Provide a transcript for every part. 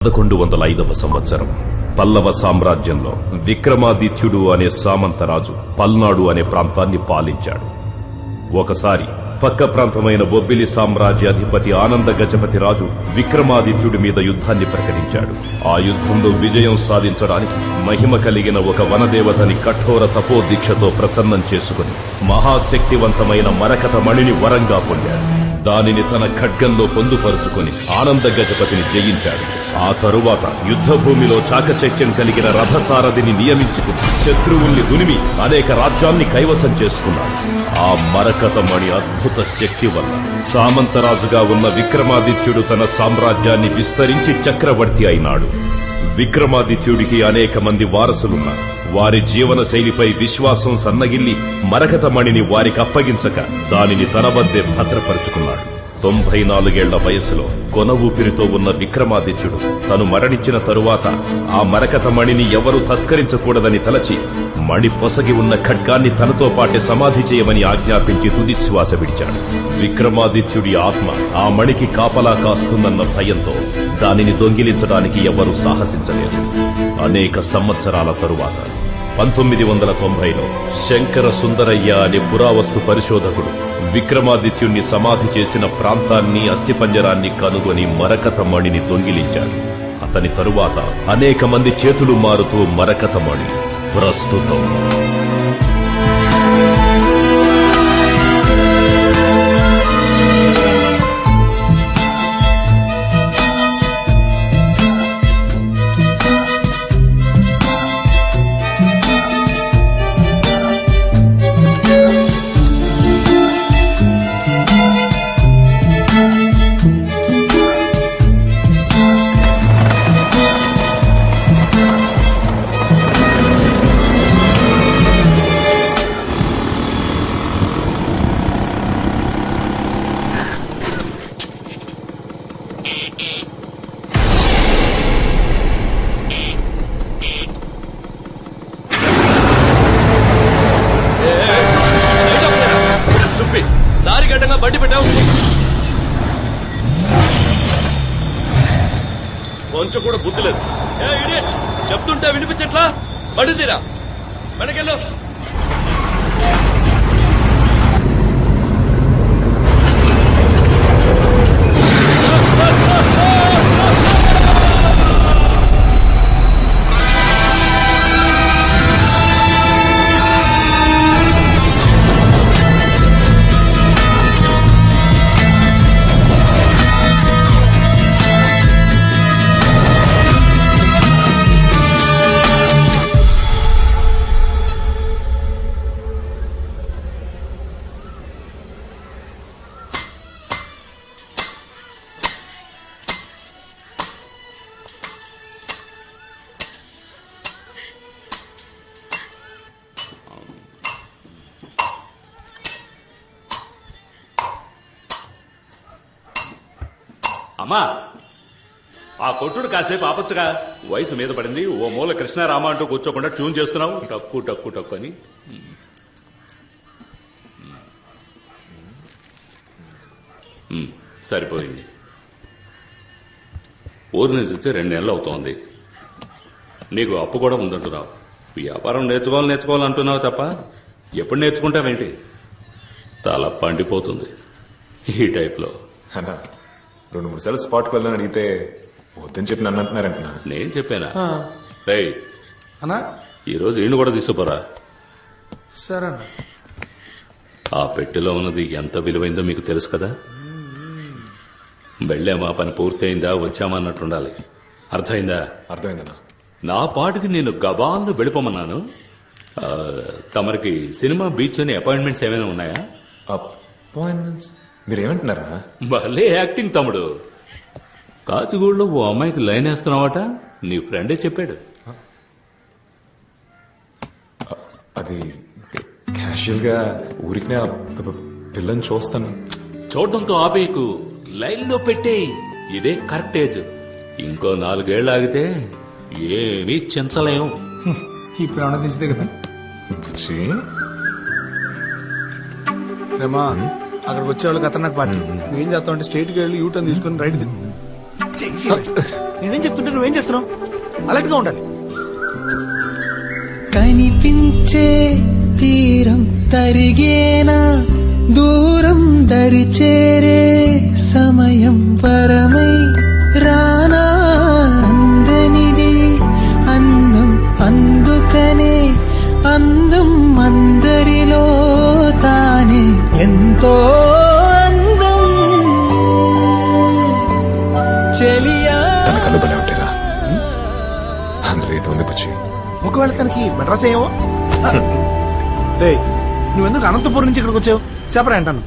1105వ సంవత్సరం పల్లవ సామ్రాజ్యంలో విక్రమాదిత్యుడు అనే సామంతరాజు పల్నాడు అనే ప్రాంతాన్ని పాలించాడు. ఒకసారి పక్క ప్రాంతమైన బొబ్బిలి సామ్రాజ్య అధిపతి ఆనంద గజపతి రాజు విక్రమాదిత్యుడి మీద యుద్ధాన్ని ప్రకటించాడు. ఆ యుద్ధంలో విజయం సాధించడానికి మహిమ కలిగిన ఒక వనదేవతని కఠోర తపోదీక్షతో ప్రసన్నం చేసుకుని మహాశక్తివంతమైన మరకత మణిని వరంగా పొందాడు. దానిని తన ఖడ్గంలో పొందుపరుచుకుని ఆనంద గజపతిని జయించాడు. ఆ తరువాత యుద్ధభూమిలో చాకచక్యం కలిగిన రథసారథిని నియమించుకుని శత్రువుల్ని దునిమి అనేక రాజ్యాల్ని కైవసం చేసుకున్నాడు. ఆ మరకతమణి అద్భుత శక్తి వల్ల సామంతరాజుగా ఉన్న విక్రమాదిత్యుడు తన సామ్రాజ్యాన్ని విస్తరించి చక్రవర్తి అయినాడు. విక్రమాదిత్యుడికి అనేక మంది వారసులున్నారు. వారి జీవన శైలిపై విశ్వాసం సన్నగిల్లి మరకతమణిని వారికి అప్పగించక దానిని తన వద్దే భద్రపరుచుకున్నాడు. 94 ఏళ్ల వయసులో కొన ఊపిరితో ఉన్న విక్రమాదిత్యుడు తను మరణించిన తరువాత ఆ మరకతమణిని ఎవరూ తస్కరించకూడదని తలచి మణి పొసగి ఉన్న ఖడ్గాన్ని తనతో పాటే సమాధి చేయమని ఆజ్ఞాపించి తుదిశ్వాస విడిచాడు. విక్రమాదిత్యుడి ఆత్మ ఆ మణికి కాపలా కాస్తుందన్న భయంతో దానిని దొంగిలించడానికి ఎవరూ సాహసించలేదు. అనేక సంవత్సరాల తరువాత 1990లో శంకర సుందరయ్య అనే పురావస్తు పరిశోధకుడు విక్రమాదిత్యుణ్ణి సమాధి చేసిన ప్రాంతాన్ని అస్థిపంజరాన్ని కనుగొని మరకతమణిని దొంగిలించాడు. అతని తరువాత అనేక మంది చేతులు మారుతూ మరకతమణి ప్రస్తుతం దారిగడ్డంగా బండి పెట్టావు. కొంచెం కూడా బుద్ధి లేదు. చెప్తుంటే వినిపించట్లా? బండి తీరా, వెనకెళ్ళు. అమ్మా, ఆ కొట్టుడు కాసేపు ఆపచ్చుగా. వయసు మీద పడింది. ఓ మూల కృష్ణారామ అంటూ కూర్చోకుండా ట్యూన్ చేస్తున్నావు. టక్కు టక్కు టక్కు అని. సరిపోయింది. ఊరి నుంచి వచ్చి 2 నెలలు అవుతోంది. నీకు అప్పు కూడా ఉందంటున్నావు. వ్యాపారం నేర్చుకోవాలంటున్నావు తప్ప ఎప్పుడు నేర్చుకుంటావేంటి? తల పండిపోతుంది ఈ టైప్లో. 2-3 సార్లు స్పాట్కి వెళ్ళని అడిగితే వద్దని చెప్పి నన్ను అంటున్నారంటున్నా. నేను చెప్పానా? రేయ్ అన్నా, ఈరోజు ఈయన కూడా తీసుకుపోరా. సరే. ఆ పెట్టెలో ఉన్నది ఎంత విలువైందో మీకు తెలుసు కదా. వెళ్ళామా, పని పూర్తయిందా, వచ్చామా అన్నట్టుండాలి. అర్థమైందా? అర్థమైందన్నా. నా పాటుకి నేను గబాల్లో వెళ్ళిపోమన్నాను. తమరికి సినిమా, బీచ్ అని అపాయింట్మెంట్స్ ఏమైనా ఉన్నాయా? అపాయింట్మెంట్స్? మీరేమంటున్నారా? భలే యాక్టింగ్ తమ్ముడు. కాచిగూడలో ఓ అమ్మాయికి లైన్ వేస్తున్నావట. నీ ఫ్రెండే చెప్పాడు. అది క్యాషువల్ గా ఊరికి పిల్లని చూస్తాను. చూడడంతో ఆపేయకు, లైన్ లో పెట్టే. ఇదే కరెక్ట్ ఏజ్. ఇంకో 4 ఏళ్ళు ఆగితే ఏమీ చించలేం. ఇప్పుడు ఏమన్నా తెచ్చిదే కదా. రేమా, అక్కడికి వచ్చే వాళ్ళకి ఖతర్నాక్ పార్టీ. నువ్వేం చేస్తావు అంటే స్ట్రైట్ గా వెళ్ళి యూటర్న్ తీసుకుని రైట్ నేనేం చెప్తుంటే నువ్వేం చేస్తున్నావు? అలర్ట్ గా ఉండాలి. కనిపించే తీరం తరిగేనా, దూరం దరి చేరే సమయం పరమై రానా, అందనిది అందం అందుకనే అందం అందరిలో తానే ఎంతో అందం చెలియా. కళ్ళు బలే ఉంటాయిరా, అందులో ఏదో ఉంది బుచ్చి. ఒకవేళ తనకి మెడ్రాస్ అయ్యావో. రే, నువ్వెందుకు అనంతపురం నుంచి ఇక్కడికి వచ్చావు? చెప్పరా అంటాను.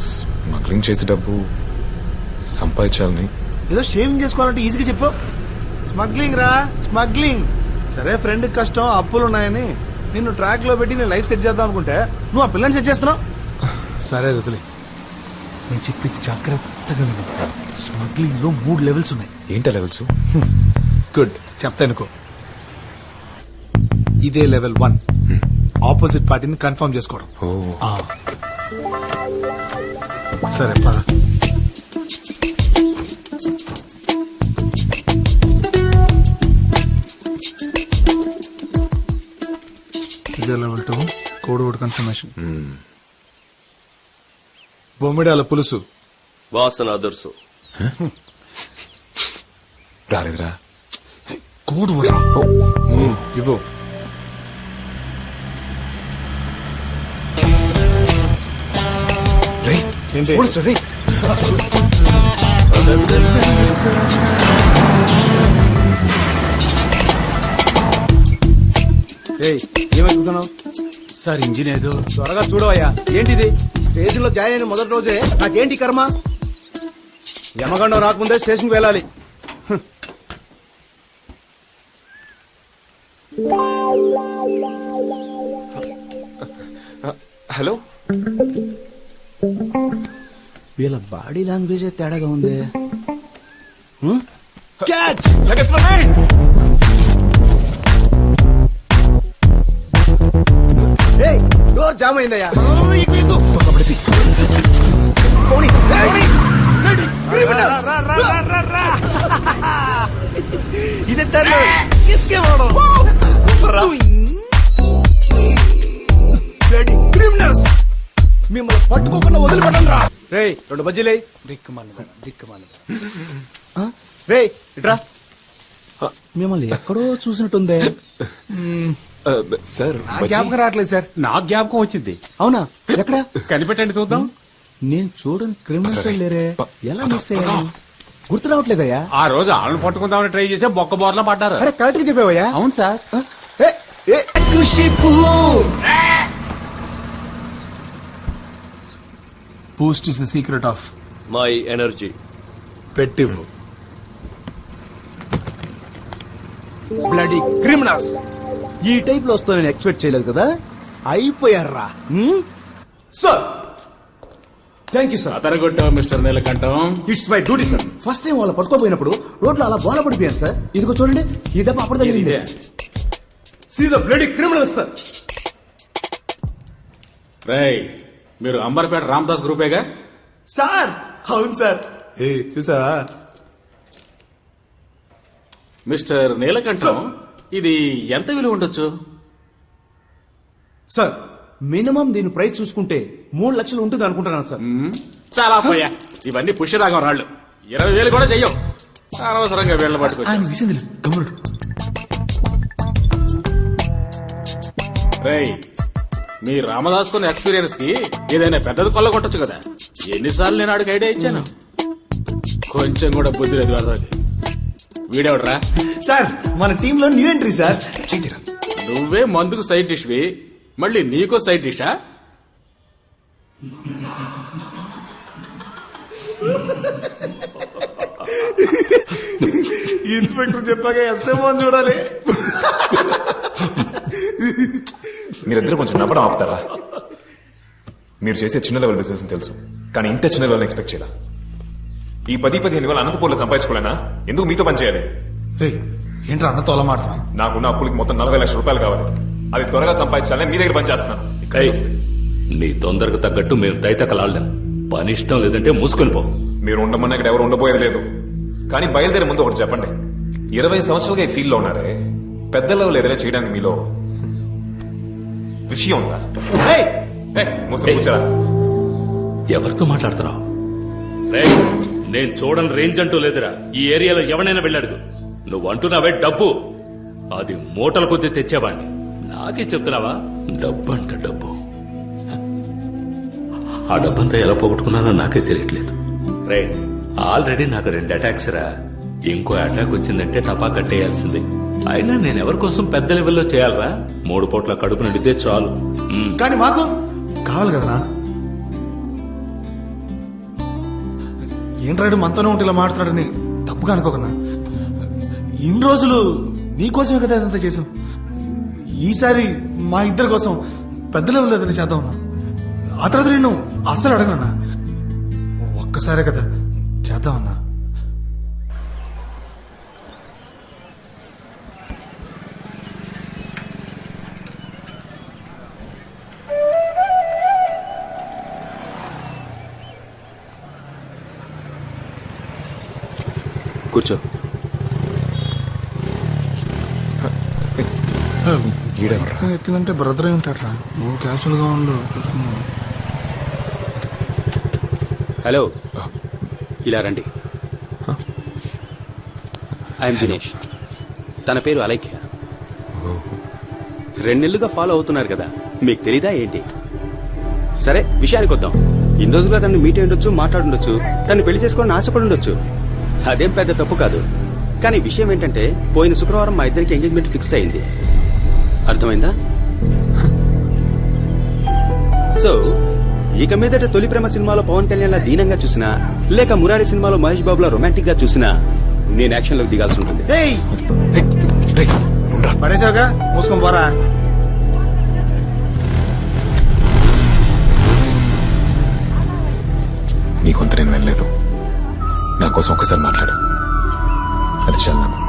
స్మగ్లింగ్ చేసే డబ్బు సంపాదించాలని. ఏదో షేవింగ్ చేసుకోవాలంటే ఈజీగా చెప్పావు. స్మగ్లింగ్ రా, స్మగ్లింగ్. సరే, ఫ్రెండ్ కష్టం, అప్పులు ఉన్నాయని నిన్ను ట్రాక్ లో పెట్టి నేను లైఫ్ సెట్ చేద్దాం అనుకుంటే నువ్వు ఆ పిల్లని సెట్ చేస్తున్నావు. సరే వదిలే, నేను చెప్పింది జాగ్రత్తగా విను. స్మగ్లింగ్ లో 3 లెవెల్స్ ఉన్నాయి. ఏంటా లెవెల్స్? గుడ్, చెప్తానుకో. ఇదే లెవెల్ 1, ఆపోజిట్ పార్టీని కన్ఫర్మ్ చేసుకోవడం. ఆ. సరే పద. ఇదే లెవెల్ 2, కోడ్ వర్డ్ కన్ఫర్మేషన్. బొమ్మిడాల పులుసు వాసన అదుర్సు. రాలేదురా. కోడ్ వర్డ్ ఇవ్వు. ఏంటి? ఏమవుతున్నావు సార్? ఇంజిన్ ఏదో. త్వరగా చూడవయ్యా. ఏంటిది? స్టేషన్ లో జాయిన్ అయిన మొదటి రోజే నాకేంటి కర్మ? యమగండం రాకముందే స్టేషన్ కి వెళ్ళాలి. హలో, వీళ్ళ బాడీ లాంగ్వేజ్ తేడాగా ఉంది. క్యాచ్! డోర్ జామ్ అయిందయ్యా. ఇదే క్రిమినల్స్, మిమ్మల్ని పట్టుకోకుండా వదిలిపెట్టండి రా. రే, 2 బజ్జీలే. దిక్కుమాలి. రే, ఇట్రా. మిమ్మల్ని ఎక్కడో చూసినట్టుందే. సార్ జ్ఞాపకం రావట్లేదు సార్. నా జ్ఞాపకం వచ్చింది. అవునా? ఎక్కడ కనిపెట్టండి చూద్దాం. నేను చూడని క్రిమినల్స్ లేరే, ఎలా మిస్ అయ్యా? గుర్తు రావట్లేదయ్యా. ఆ రోజు ఆళ్ళని పట్టుకుందామని ట్రై చేసి బొక్క బోర్లా పడ్డారు. అరే, కరెక్ట్ గా చెప్పావయ్యా. అవును sir. Boost is the secret of my energy. పెట్టివ్వు. Bloody criminals. ఈ టైప్ లో వస్తా నేను ఎక్స్పెక్ట్ చేయలేదు కదా. అయిపోయారా? Sir, thank you sir. అతరగొట్టావు mister Neelakantam. It's my duty sir. First time వాళ్ళు పట్టుకోపోయినప్పుడు రోడ్లో అలా బోల పడిపోయాను సార్. ఇదిగో చూడండి, ఈ దెబ్బ అప్పుడు తగిలింది. See the bloody criminals sir. రేయ్, మీరు అంబర్పేట రామదాస్ గ్రూపేగా? సార్, అవును సార్. ఏ చూసావా? మిస్టర్ నీలకంఠం, ఇది ఎంత విలువ ఉండొచ్చు? సార్, మినిమం దీని ప్రైస్ చూసుకుంటే 3 లక్షలు ఉంటుంది అనుకుంటున్నాను సార్. చాలా పోయా, ఇవన్నీ పుష్యరాగం రాళ్ళు. 20,000 కూడా చెయ్యం. అనవసరంగా వీళ్ళ పట్టుకొచ్చి. ఆయన విసింది గమనుడు. రేయ్, మీ రామదాస్ కొన్న ఎక్స్పీరియన్స్ కి ఏదైనా పెద్దది కొల్ల కొట్టచ్చు కదా. ఎన్నిసార్లు నేను ఆడికి ఐడియా ఇచ్చాను. కొంచెం కూడా బుద్ధి లేదు అది. వీడెవడరా? సార్, మన టీమ్ లో న్యూ ఎంట్రీ సార్. నువ్వే మందుకు సైడ్ డిష్వి, మళ్ళీ నీకో సైడ్ డిషా? ఇన్స్పెక్టర్ చెప్పాక ఎస్ఎంఓ చూడాలి. మీరిద్దరు కొంచెం నవ్వడం ఆపుతారా? మీరు చేసే చిన్న లెవెల్ బిజినెస్ తెలుసు, కానీ ఇంత చిన్న లెవెల్ ఎక్స్పెక్ట్ చేయాల. ఈ 10-15 వేల అనంతపూర్లో సంపాదించుకోలేనా? ఎందుకు మీతో పని చేయాలి? ఏంట్రా అన్న తోల మాడుతున్నావు? నాకున్న అప్పులకి మొత్తం 40 లక్షల రూపాయలు కావాలి. అది త్వరగా సంపాదించాలని మీ దగ్గర పని చేస్తున్నాను. నీ తొందరకు తగ్గట్టు మేము తైతకలాడలేం. పని ఇష్టం లేదంటే మూసుకొని పో. మీరు ఉండమన్నా ఇక్కడ ఎవరు ఉండబోయేది లేదు. కానీ బయలుదేరే ముందు ఒకటి చెప్పండి, 20 సంవత్సరాలుగా ఈ ఫీల్డ్ లో ఉన్నారే, పెద్ద లెవెల్ ఏదైనా చేయడానికి మీలో విషయం ఉందా? మోసం కూర్చోరా. ఎవరితో మాట్లాడుతున్నావు? నేను చూడని రేంజ్ అంటూ లేదురా. ఈ ఏరియాలో ఎవరైనా వెళ్ళాడు. నువ్వు అంటున్నావే డబ్బు, అది మూటల కొద్దీ తెచ్చేవాడిని. నాకే చెప్తున్నావా? డబ్బు అంట డబ్బు. ఆ డబ్బంతా ఎలా పోగొట్టుకున్నానో నాకే తెలియట్లేదు. రే, ఆల్రెడీ నాకు 2 అటాక్స్ రా. ఇంకో అటాక్ వచ్చిందంటే టపా కట్టేయాల్సిందే. అయినా నేను ఎవరి కోసం పెద్ద లెవెల్లో చేయాలరా? 3 పూట్ల కడుపు నిండితే చాలు. కానీ మాకు కావాలి కదనా. ఏంట్రాడు మనతోనే ఉంటే ఇలా మాట్లాడని తప్పుగా అనుకోకన్నా. ఇన్ని రోజులు నీకోసమే కదా అదంతా చేసాం. ఈసారి మా ఇద్దరి కోసం పెద్ద లెవెల్ ఏదైనా చేద్దాం అన్నా. ఆ తర్వాత నేను అస్సలు అడగనన్నా. ఒక్కసారే కదా చేద్దామన్నా. కూర్చో. ఎత్తినంటే బ్రదర్ ఉంటాడ్రా. నువ్వు క్యాజువల్ గా ఉండు, చూసుకున్నావు. హలో, ఇలా రండి. ఐఎమ్ దినేష్. తన పేరు అలైక్య. 2 నెలలుగా ఫాలో అవుతున్నారు కదా, మీకు తెలీదా ఏంటి? సరే, విషయానికి వద్దాం. ఇన్ని రోజులుగా తనని మీట్ అయి ఉండొచ్చు, మాట్లాడుండొచ్చు, తను పెళ్లి చేసుకోవాలని ఆశపడి ఉండొచ్చు. అదేం పెద్ద తప్పు కాదు. కానీ విషయం ఏంటంటే, పోయిన శుక్రవారం మా ఇద్దరికి ఎంగేజ్మెంట్ ఫిక్స్ అయింది. అర్థమైందా? సో ఇక మీదట తొలి ప్రేమ సినిమాలో పవన్ కళ్యాణ్ లా దీనంగా చూసినా, లేక మురారి సినిమాలో మహేష్ బాబులా రొమాంటిక్ గా చూసినా, నేను యాక్షన్ లోకి దిగాల్సి ఉంటుంది. పడేసావుగా, మూసుకొని పోరా. నీ కొంత నేను వినలేదు. నా కోసం ఒకసారి మాట్లాడు, అది చాలు నాకు.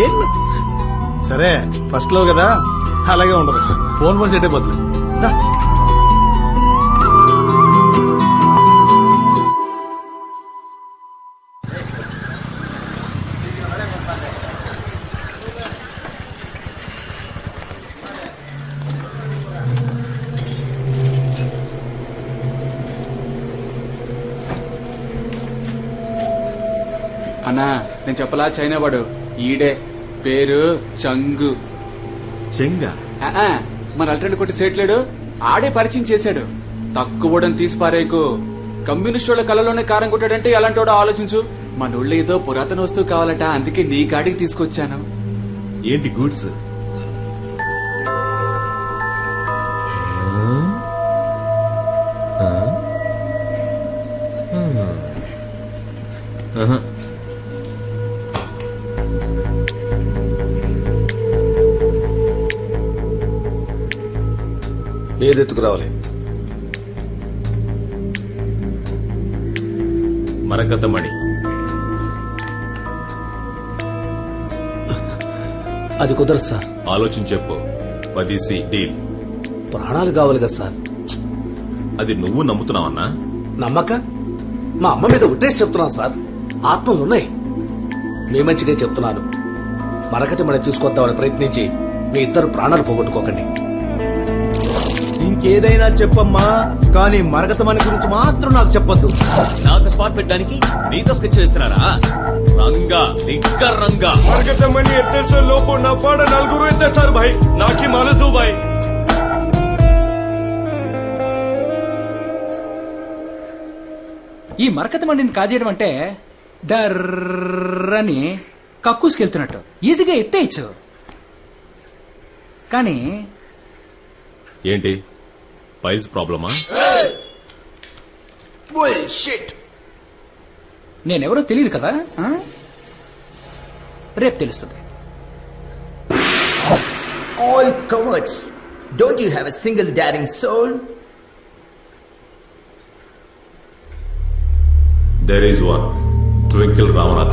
ఏం సరే, ఫస్ట్ లో కదా అలాగే ఉండదు. ఫోన్ సెట్ అయిపోతుంది. అన్నా, నేను చెప్పలా చైనా వాడు ఈడే, పేరు చంగు. చెంగా మన అల్టర్నేట్ కొట్టి సేట్లేడు, ఆడే పరిచయం చేశాడు. తక్కువడం తీసి పారేకు. కమ్యూనిస్ట్ వాళ్ళ కళలోనే కారం కొట్టాడంటే ఎలాంటి వాడో ఆలోచించు. మన ఊళ్ళో ఏదో పురాతన వస్తువు కావాలట, అందుకే నీ కాడికి తీసుకొచ్చాను. ఏంటి గూడ్స్? ఏదెత్తుకురావాలి? మరకతమణి. అది కుదరదు సార్. ఆలోచించి చెప్పు. 10C deal. ప్రాణాలు కావాలి కదా సార్. అది నువ్వు నమ్ముతున్నావన్నా? నమ్మక మా అమ్మ మీద ఉట్టేసి చెప్తున్నాను సార్. ఆత్మలున్నాయి. మీ మంచిగా చెప్తున్నాను. మరకటి మణి తీసుకొద్దామని ప్రయత్నించి మీ ఇద్దరు ప్రాణాలు పోగొట్టుకోకండి. ఇంకేదైనా చెప్పమ్మా, కానీ మరకతమణి గురించి మాత్రం నాకు చెప్పొద్దు. నాకు స్పాట్ పెట్టడానికి నీతో స్కెచ్ చేస్తున్నారా? రంగా నిగ్గర్ రంగా. మరకతమణి ఎత్తేసే లోపు నా పాడ 4 ఎత్తేస్తారు భాయ్. నాకి మాలదు భాయ్. ఈ మరకతమణిని కాజేయడం అంటే డర్రని కక్కుసుకెళ్తున్నట్టు ఈజీగా ఎత్తేయచ్చు. కానీ ఏంటి ఫైల్స్ ప్రాబ్లమా? నేనెవరో తెలియదు కదా, రేపు తెలుస్తుంది. All cowards. Don't you have a single daring soul? There is one, Twinkle Ramanath.